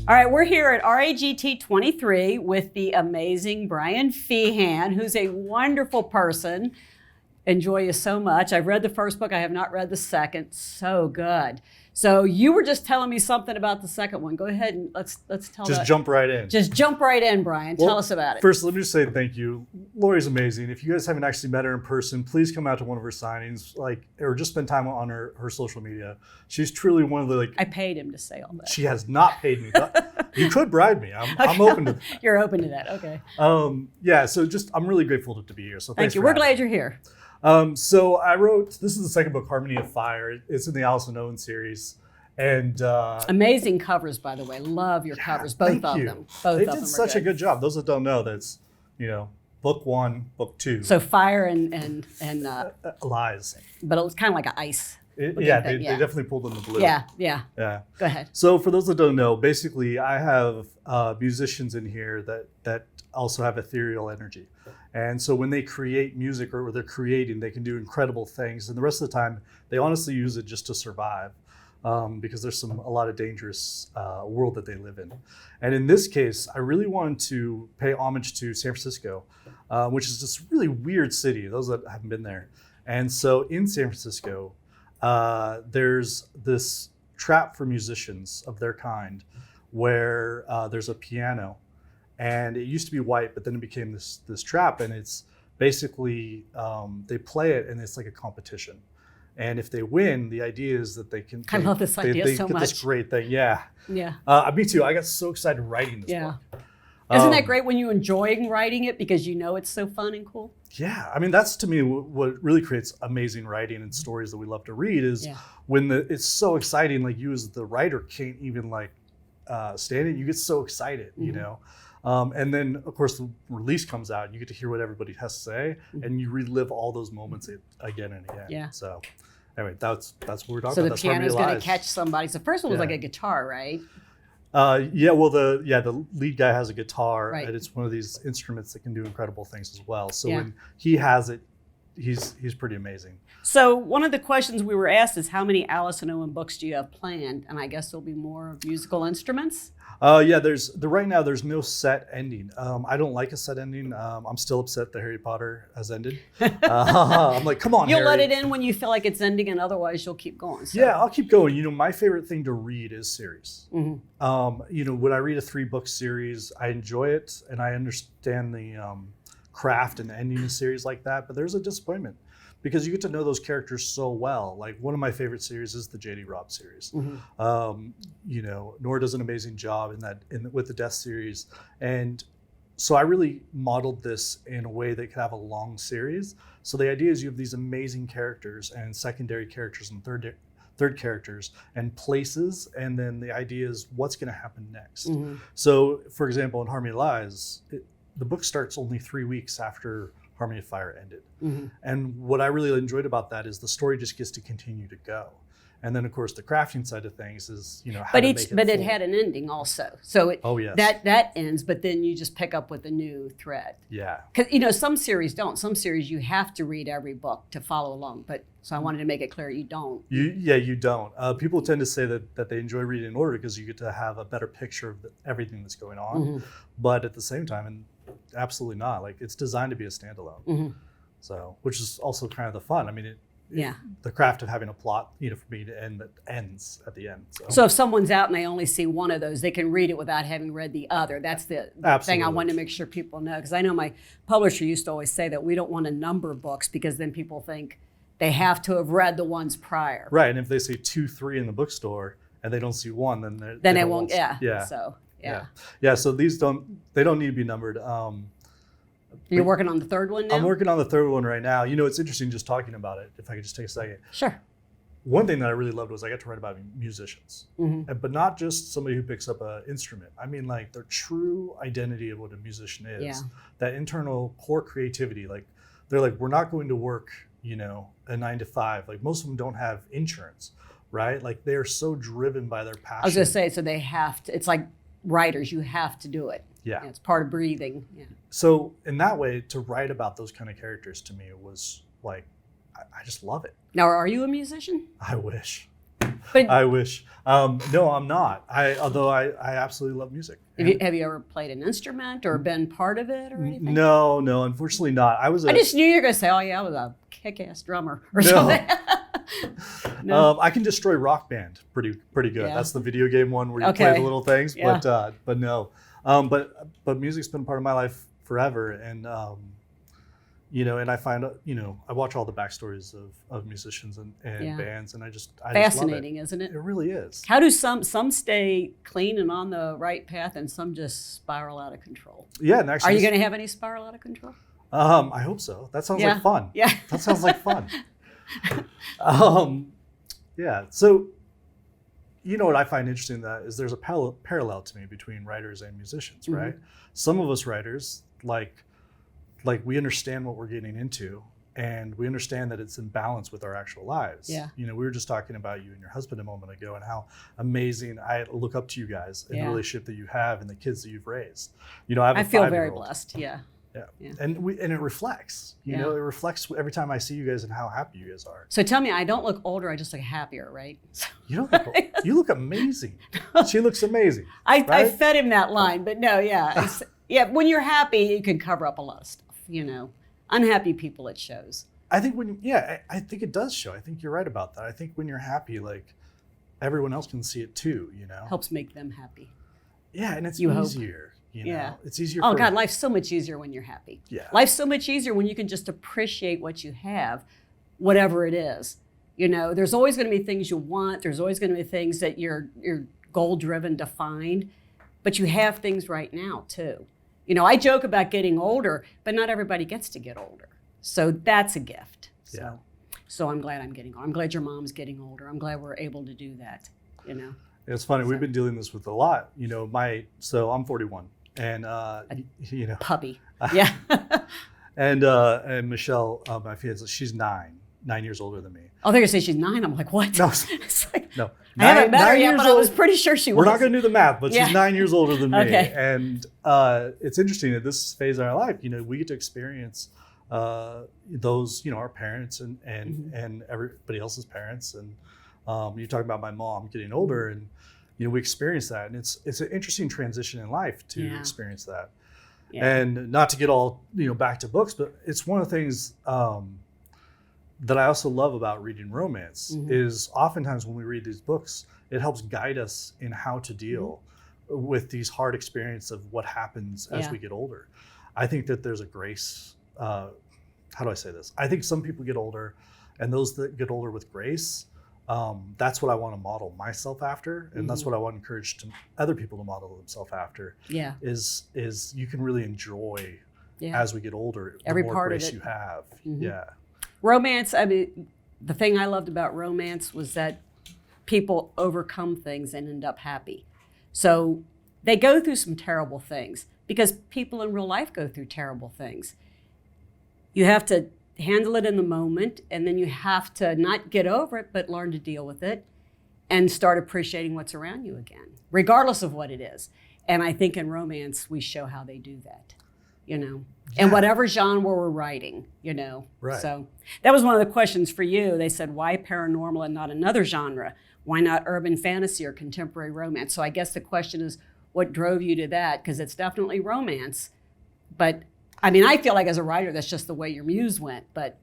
All right, we're here at RAGT23 with the amazing Brian Feehan, who's a wonderful person. Enjoy you so much. I've read the first book. I have not read the second. So good. So you were just telling me something about the second one. Go ahead and let's tell Just jump right in. Just jump right in, Brian. Tell us about it. First, let me just say thank you. Lori's amazing. If you guys haven't actually met her in person, please come out to one of her signings, or just spend time on her social media. She's truly one of the I paid him to say all that. She has not paid me. You could bribe me. I'm open to that. You're open to that. Okay. Yeah. So I'm really grateful to be here. So thank you. We're glad you're here. So I wrote. This is the second book, Harmony of Fire. It's in the Alison Owen series. And amazing covers, by the way. Love your covers, both of them. They did such a good job. Those that don't know, that's book one, book two. So fire and lies. But it was kind of like an ice. They definitely pulled in the blue. Yeah. Go ahead. So for those that don't know, basically I have musicians in here that also have ethereal energy. And so when they create music or they're creating, they can do incredible things. And the rest of the time, they honestly use it just to survive. Because there's a lot of dangerous world that they live in. And in this case, I really wanted to pay homage to San Francisco, which is this really weird city, those that haven't been there. And so in San Francisco, there's this trap for musicians of their kind where there's a piano. And it used to be white, but then it became this trap. And it's basically, they play it and it's like a competition. And if they win, the idea is that they can. I love this idea so much. They get this great thing, yeah. Yeah. Me too. I got so excited writing this book. Isn't that great when you enjoy writing it because you know it's so fun and cool? Yeah, I mean that's to me what really creates amazing writing and stories that we love to read is when it's so exciting. Like you as the writer can't even stand it. You get so excited, you know. And then, of course, the release comes out. And you get to hear what everybody has to say, and you relive all those moments again and again. Yeah. So, anyway, that's what we're talking about. So the piano's going to catch somebody. So the first one was like a guitar, right? Well, the lead guy has a guitar, right. And it's one of these instruments that can do incredible things as well. So when he has it, he's pretty amazing. So one of the questions we were asked is how many Alison Owen books do you have planned? And I guess there'll be more musical instruments. Right now there's no set ending. I don't like a set ending. I'm still upset that Harry Potter has ended. I'm like, come on, You'll Harry. let it in when you feel like it's ending, and otherwise you'll keep going. So. Yeah, I'll keep going. My favorite thing to read is series. Mm-hmm. When I read a 3-book series, I enjoy it and I understand the craft and ending a series like that. But there's a disappointment because you get to know those characters so well. Like one of my favorite series is the J.D. Robb series. Mm-hmm. Nora does an amazing job with the Death series. And so I really modeled this in a way that could have a long series. So the idea is you have these amazing characters and secondary characters and third characters and places. And then the idea is what's going to happen next. Mm-hmm. So for example, in Harmony of Lies, the book starts only 3 weeks after Harmony of Fire ended. Mm-hmm. And what I really enjoyed about that is the story just gets to continue to go. And then of course the crafting side of things is, how to make it But it had an ending also. So yes. that ends, but then you just pick up with a new thread. Yeah. Because some series don't. Some series you have to read every book to follow along. But so I wanted to make it clear you don't. You don't. People tend to say that they enjoy reading in order because you get to have a better picture of everything that's going on. Mm-hmm. But at the same time, absolutely not. Like it's designed to be a standalone. Mm-hmm. So, which is also kind of the fun. I mean, the craft of having a plot, for me to end that ends at the end. So if someone's out and they only see one of those, they can read it without having read the other. That's the thing I wanted to make sure people know. Because I know my publisher used to always say that we don't want to number books because then people think they have to have read the ones prior. Right, and if they say 2, 3 in the bookstore and they don't see one, then they won't. Yeah. So so these don't need to be numbered. You're working on the third one now? I'm working on the third one right now. It's interesting just talking about it, if I could just take a second. Sure. One thing that I really loved was I got to write about musicians, but not just somebody who picks up an instrument. I mean, like their true identity of what a musician is, that internal core creativity. Like they're like, we're not going to work, a 9 to 5. Like most of them don't have insurance, right? Like they are so driven by their passion. I was going to say, so they have to, it's like writers, you have to do it. Yeah. It's part of breathing. Yeah. So in that way, to write about those kind of characters to me was like, I just love it. Now, are you a musician? I wish. But I wish. No, I'm not. Although I absolutely love music. have you ever played an instrument or been part of it or anything? No, unfortunately not. I just knew you were going to say, oh yeah, I was a kick-ass drummer or No. something. No. I can destroy Rock Band pretty good. Yeah. That's the video game one where you Okay. play the little things. Yeah. But no. But music's been part of my life forever, and and I find I watch all the backstories of musicians and Yeah. bands, and I just Fascinating, love isn't it. it? It really is. How do some stay clean and on the right path, and some just spiral out of control? Yeah, and actually, Are you going to have any spiral out of control? I hope so. That sounds Yeah. like fun. Yeah. That sounds like fun. Yeah. So, what I find interesting is there's a parallel to me between writers and musicians, Mhm. right? Some of us writers, like we understand what we're getting into, and we understand that it's in balance with our actual lives. Yeah. We were just talking about you and your husband a moment ago, and how amazing I look up to you guys in Yeah. the relationship that you have and the kids that you've raised. I have a I feel very 5-year-old. blessed. Yeah. Yeah. Yeah. And it reflects, Yeah. it reflects every time I see you guys and how happy you guys are. So tell me, I don't look older. I just look happier, right? You look amazing. She looks amazing. I Right? fed him that line, but no, yeah. Yeah. When you're happy, you can cover up a lot of stuff, Unhappy people, it shows. I think I think it does show. I think you're right about that. I think when you're happy, like everyone else can see it too, Helps make them happy. Yeah, and it's You hope. easier, Yeah. It's easier Oh for God, life's so much easier when you're happy. Yeah. Life's so much easier when you can just appreciate what you have, whatever it is. There's always going to be things you want. There's always going to be things that you're goal-driven to find, but you have things right now too. I joke about getting older, but not everybody gets to get older. So that's a gift. Yeah. So I'm glad I'm getting older. I'm glad your mom's getting older. I'm glad we're able to do that, It's funny. We've been dealing this with a lot. So I'm 41, and Puppy. Yeah. and Michelle, my fiance, she's 9 years older than me. Oh, they're going to say she's 9. I'm like, what? No, It's like, no. I haven't met her 9 yet, years but I was old. pretty sure she was. We're not going to do the math, but Yeah. she's 9 years older than me. Okay. And it's interesting at this phase in our life, we get to experience those, our parents and and everybody else's parents. And you're talking about my mom getting older, and we experience that, and it's an interesting transition in life to Yeah. experience that. Yeah. And not to get all back to books, but it's one of the things that I also love about reading romance Mhm. is oftentimes when we read these books, it helps guide us in how to deal with these hard experiences of what happens as Yeah. we get older. I think that there's a grace. How do I say this? I think some people get older, and those that get older with grace, that's what I want to model myself after, and that's Mhm. what I want to encourage other people to model themselves after. Yeah. Is you can really enjoy Yeah. as we get older the Every more part of grace it. you have. Mhm. Yeah. Romance, the thing I loved about romance was that people overcome things and end up happy. So they go through some terrible things because people in real life go through terrible things. You have to handle it in the moment, and then you have to not get over it, but learn to deal with it and start appreciating what's around you again, regardless of what it is. And I think in romance, we show how they do that, in whatever genre we're writing, Right. So that was one of the questions for you. They said, why paranormal and not another genre? Why not urban fantasy or contemporary romance? So I guess the question is, what drove you to that? Because it's definitely romance. But I feel like as a writer, that's just the way your muse went. But,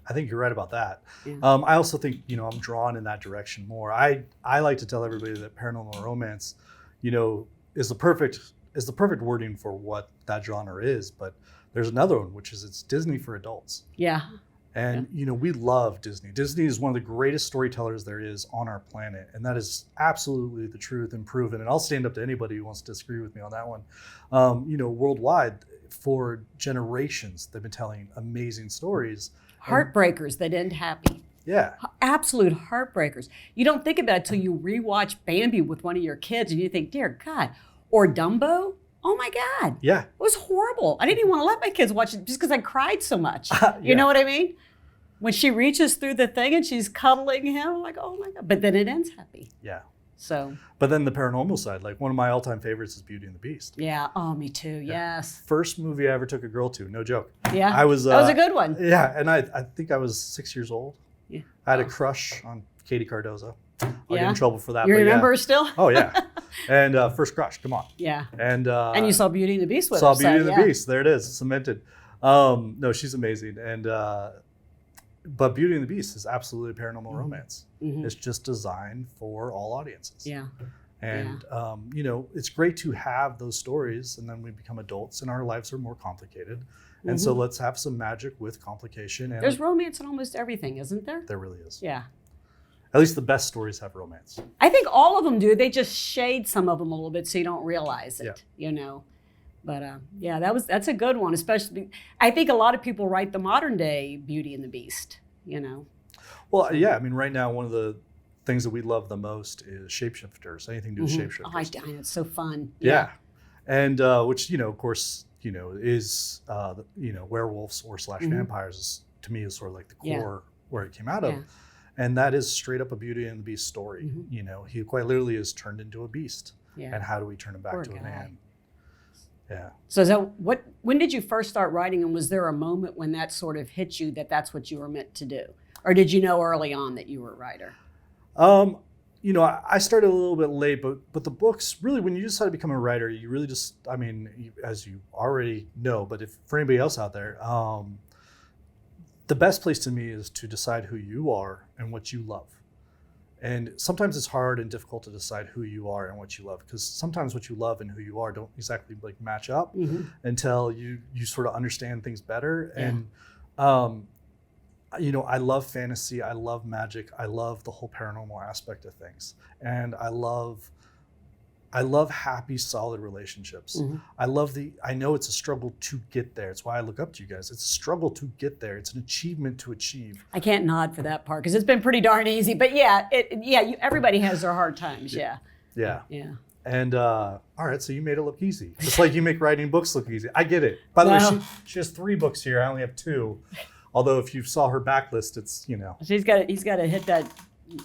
I think you're right about that. Yeah. I also think, I'm drawn in that direction more. I like to tell everybody that paranormal romance, is the perfect wording for what that genre is. But there's another one, which is it's Disney for adults. Yeah. And, we love Disney. Disney is one of the greatest storytellers there is on our planet. And that is absolutely the truth and proven. And I'll stand up to anybody who wants to disagree with me on that one. Worldwide, for generations, they've been telling amazing stories. Heartbreakers that end happy. Yeah. Absolute heartbreakers. You don't think about it until you rewatch Bambi with one of your kids and you think, dear God. Or Dumbo. Oh my God. Yeah. It was horrible. I didn't even want to let my kids watch it just because I cried so much. You Yeah. know what I mean? When she reaches through the thing and she's cuddling him, I'm like, oh my God. But then it ends happy. Yeah. So, But then the paranormal side, like one of my all-time favorites is Beauty and the Beast. yeah. Oh, me too. Yes. First movie I ever took a girl to, no joke. Yeah. I was that was a good one. Yeah, and I think I was 6 years old. Yeah. I had a crush on Katie Cardozo. I'll get Yeah? in trouble for that. You but remember yeah. her still? Oh yeah. And First Crush, come on. Yeah. And you saw Beauty and the Beast with saw her. Beauty and the yeah. Beast. There it is, cemented. No, she's amazing. And but Beauty and the Beast is absolutely paranormal romance. Mhm. It's just designed for all audiences. Yeah. And you know, it's great to have those stories, and then we become adults, and our lives are more complicated. And so let's have some magic with complication. And There's romance in almost everything, isn't there? there really is. Yeah. At least the best stories have romance. I think all of them do. They just shade some of them a little bit so you don't realize it, you know. But yeah, that's a good one. Especially, I think a lot of people write the modern day Beauty and the Beast, you know. Well, yeah, I mean, right now, one of the things that we love the most is shapeshifters, anything to do with shapeshifters. Oh, I know, it's so fun. Yeah. And which, you know, of course, you know, is, you know, werewolves or slash vampires is, to me, is sort of like the core where it came out of. And that is straight up a Beauty and the Beast story. You know, he quite literally is turned into a beast. Yeah. And how do we turn him back Poor to a guy. man? Yeah. So is that when did you first start writing, and was there a moment when that sort of hit you that that's what you were meant to do? Or did you know early on that you were a writer? You know, I started a little bit late, but the books, really, when you decide to become a writer, you really just, I mean, as you already know, but if for anybody else out there, the best place to me is to decide who you are and what you love. And sometimes it's hard and difficult to decide who you are and what you love, because sometimes what you love and who you are don't exactly like match up until you sort of understand things better. And you know, I love fantasy, I love magic, I love the whole paranormal aspect of things, and I love happy, solid relationships. I know it's a struggle to get there. It's why I look up to you guys. It's a struggle to get there. It's an achievement to achieve. I can't nod for that part because it's been pretty darn easy. But everybody has their hard times. Yeah. And all right, so you made it look easy, just like you make writing books look easy. I get it. By the way, she has 3 books here. I only have 2. Although if you saw her backlist, it's, you know. He's got to hit that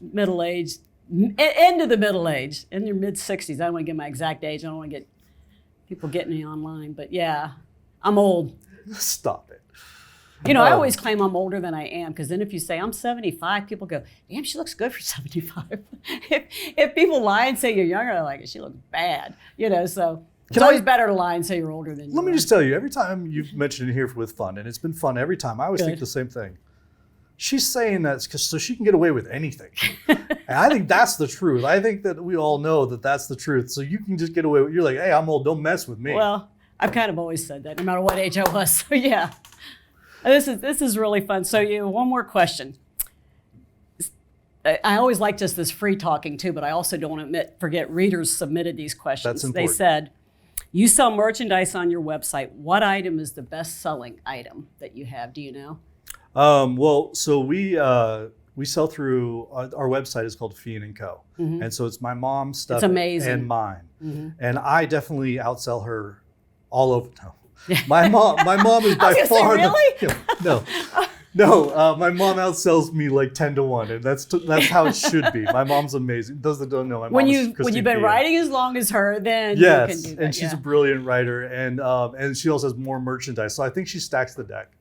middle age, end of the middle age, in your mid 60s. I don't want to get my exact age. I don't want to get people getting me online. But yeah, I'm old. Stop it. You know, I always claim I'm older than I am, because then if you say I'm 75, people go, damn, she looks good for 75. if people lie and say you're younger, they're like, she looks bad. You know, so it's always better to lie and say you're older than you are. Let me just tell you, every time you've mentioned it here with fun, and it's been fun every time, I always think the same thing. She's saying that so she can get away with anything. And I think that's the truth. I think that we all know that that's the truth. So you can just get away with, you're like, hey, I'm old, don't mess with me. Well, I've kind of always said that, no matter what age I was. So yeah, this is really fun. So one more question. I always like just this free talking too, but I also don't want to forget readers submitted these questions. That's important. They said, you sell merchandise on your website. What item is the best-selling item that you have? Do you know? Well, so we sell through, our website is called Feehan & Co. And so it's my mom's stuff It's amazing. and mine. And I definitely outsell her all over. No. My mom is by far my mom outsells me like 10 to 1, and that's how it should be. My mom's amazing. Those that don't know, my mom When is you've been writing as long as her, then you can do that. And she's a brilliant writer, and she also has more merchandise. So I think she stacks the deck.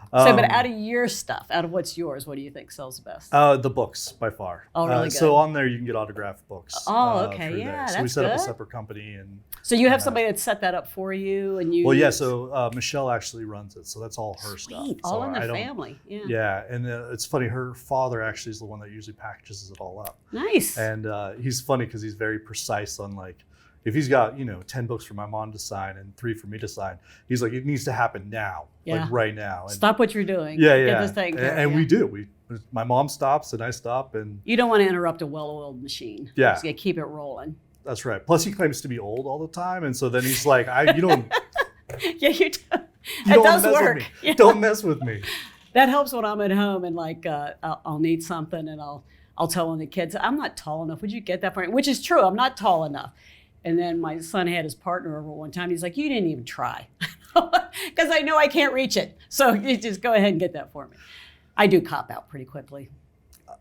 But out of your stuff, out of what's yours, what do you think sells the best? The books, by far. Oh, really good. So on there, you can get autographed books. Oh, okay, through yeah, there. that's So we set up a good. separate company, and So you have somebody that set that up for you, and you. well, yeah. So Michelle actually runs it, so that's all her stuff. Sweet, So all in the I don't- family. Yeah. Yeah, and it's funny. Her father actually is the one that usually packages it all up. Nice. And he's funny because he's very precise on like, if he's got 10 books for my mom to sign and 3 for me to sign, he's like, it needs to happen now, like right now. And Stop what you're doing. yeah, Get this taken care of, and we do. My mom stops and I stop, and You don't want to interrupt a well-oiled machine. Yeah. Just gotta keep it rolling. that's right. Plus, he claims to be old all the time, and so then he's like, you don't. Yeah, you do. You That don't does mess with work. me. Yeah. Don't mess with me. That helps when I'm at home and like I'll need something and I'll tell one of the kids, I'm not tall enough. Would you get that for me? Which is true. I'm not tall enough. And then my son had his partner over one time. He's like, you didn't even try. Because I know I can't reach it. So you just go ahead and get that for me. I do cop out pretty quickly.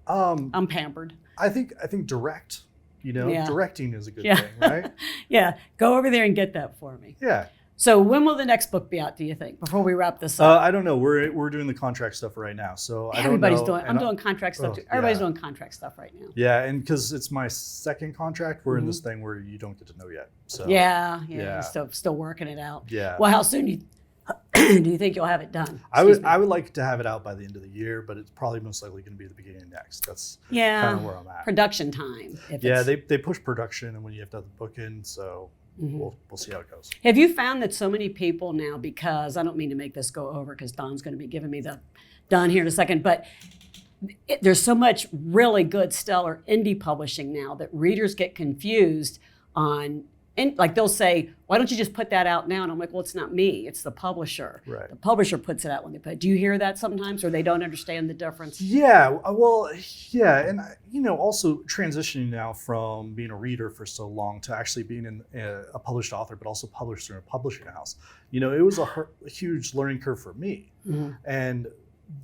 I'm pampered. I think direct. Yeah. Directing is a good Yeah. thing, right? Yeah, go over there and get that for me. Yeah. So when will the next book be out, do you think, before we wrap this up? I don't know. We're doing the contract stuff right now, so I don't Everybody's know. doing. I'm doing contract stuff too. Everybody's doing contract stuff right now. Yeah, and because it's my second contract, we're in this thing where you don't get to know yet. So Yeah. Still working it out. Yeah. Well, how soon do you think you'll have it done? I would like to have it out by the end of the year, but it's probably most likely going to be the beginning of next. That's kind of where I'm at. Production time. They push production, and when you have to have the book in, so. We'll see how it goes. Have you found that so many people now, because I don't mean to make this go over because Don's going to be giving me the done here in a second, but there's so much really good stellar indie publishing now that readers get confused on, and like they'll say, why don't you just put that out now? And I'm like, well, it's not me, it's the publisher. Right. The publisher puts it out when they put it. Do you hear that sometimes, or they don't understand the difference? Yeah, well, yeah, and also transitioning now from being a reader for so long to actually being a published author, but also published through a publishing house. It was a huge learning curve for me, and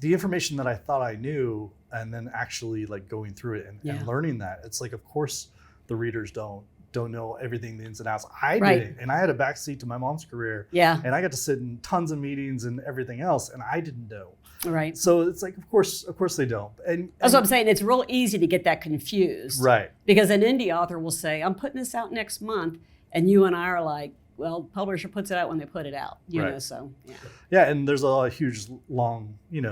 the information that I thought I knew, and then actually like going through it and learning that, it's like, of course, the readers don't know everything, the ins and outs. I did, and I had a backseat to my mom's career. Yeah. And I got to sit in tons of meetings and everything else, and I didn't know. Right. So it's like, of course they don't. And that's what I'm saying. It's real easy to get that confused. Right. Because an indie author will say, I'm putting this out next month, and you and I are like, well, publisher puts it out when they put it out. You know, so yeah. Yeah, and there's a huge long, if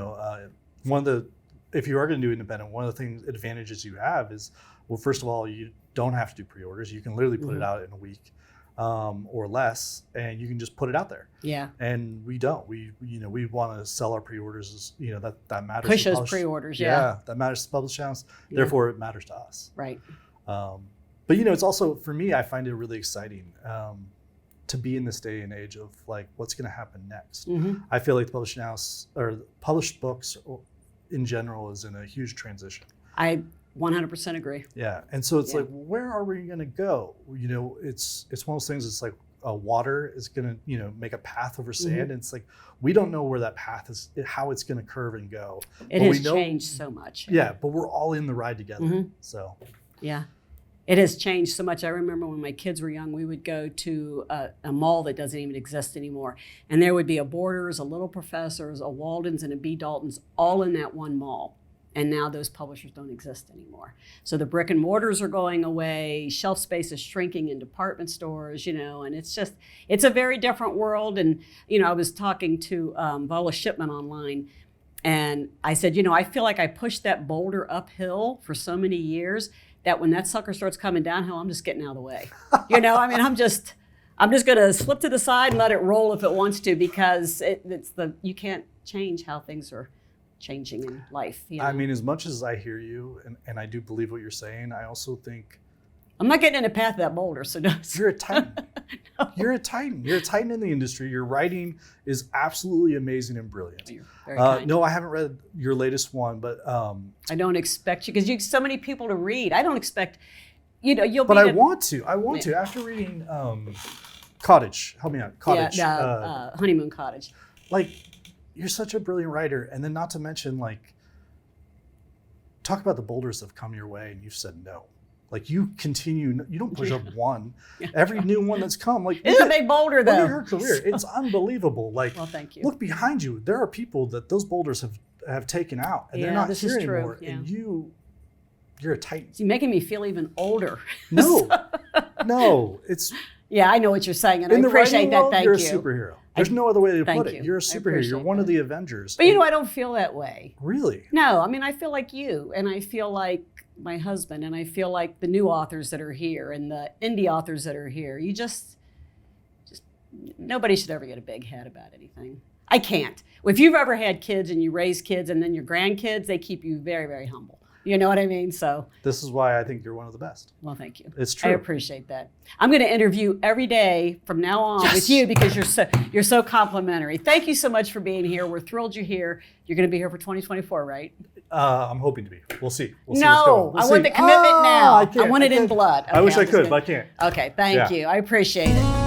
you are going to do independent, one of the advantages you have is, well, first of all, you don't have to do pre-orders. You can literally put it out in a week or less, and you can just put it out there. Yeah. And we don't. We want to sell our pre-orders. That matters. Push those pre-orders. Yeah. That matters to the publishing house. Therefore, it matters to us. Right. But it's also, for me, I find it really exciting to be in this day and age of like what's going to happen next. I feel like the publishing house or published books in general is in a huge transition. I 100% agree. Yeah, and so it's like, where are we going to go? It's one of those things. It's like water is going to make a path over sand, and it's like we don't know where that path is, how it's going to curve and go. It has changed so much. Yeah, but we're all in the ride together. So yeah, it has changed so much. I remember when my kids were young, we would go to a mall that doesn't even exist anymore, and there would be a Borders, a Little Professors, a Waldens, and a B. Daltons all in that one mall. And now those publishers don't exist anymore. So the brick and mortars are going away, shelf space is shrinking in department stores, and it's a very different world. And, I was talking to Vola Shipman online, and I said, I feel like I pushed that boulder uphill for so many years that when that sucker starts coming downhill, I'm just getting out of the way. I'm just going to slip to the side and let it roll if it wants to, because you can't change how things are changing in life. I mean, as much as I hear you, and I do believe what you're saying, I also think I'm not getting in the path of that boulder. So you're a titan. No. You're a titan. You're a titan in the industry. Your writing is absolutely amazing and brilliant. You're very kind. No, I haven't read your latest one, but I don't expect you, because you have so many people to read. I don't expect you'll. But I want to. After reading Cottage. Help me out. Cottage. Yeah, Honeymoon Cottage. You're such a brilliant writer, and then not to mention, talk about the boulders that have come your way and you've said no. You continue, you don't push up one. Every new one that's come, it's a big boulder though. Look at her career. It's unbelievable. Well, thank you. Look behind you. There are people that those boulders have taken out, and they're not here anymore. Yeah. And you're a titan. You're making me feel even older. No, it's. Yeah, I know what you're saying, and I appreciate that. Thank you. You're a superhero. There's no other way to put it. You're a superhero. You're one of the Avengers. But I don't feel that way. Really? No, I feel like you, and I feel like my husband, and I feel like the new authors that are here, and the indie authors that are here. You just nobody should ever get a big head about anything. I can't. If you've ever had kids and you raise kids and then your grandkids, they keep you very, very humble. You know what I mean? So this is why I think you're one of the best. Well, thank you. It's true. I appreciate that. I'm going to interview every day from now on with you, because you're so complimentary. Thank you so much for being here. We're thrilled you're here. You're going to be here for 2024, right? I'm hoping to be. We'll see. I want the commitment now. I want it in blood. Okay, I wish I could, but I can't. Okay, thank you. I appreciate it.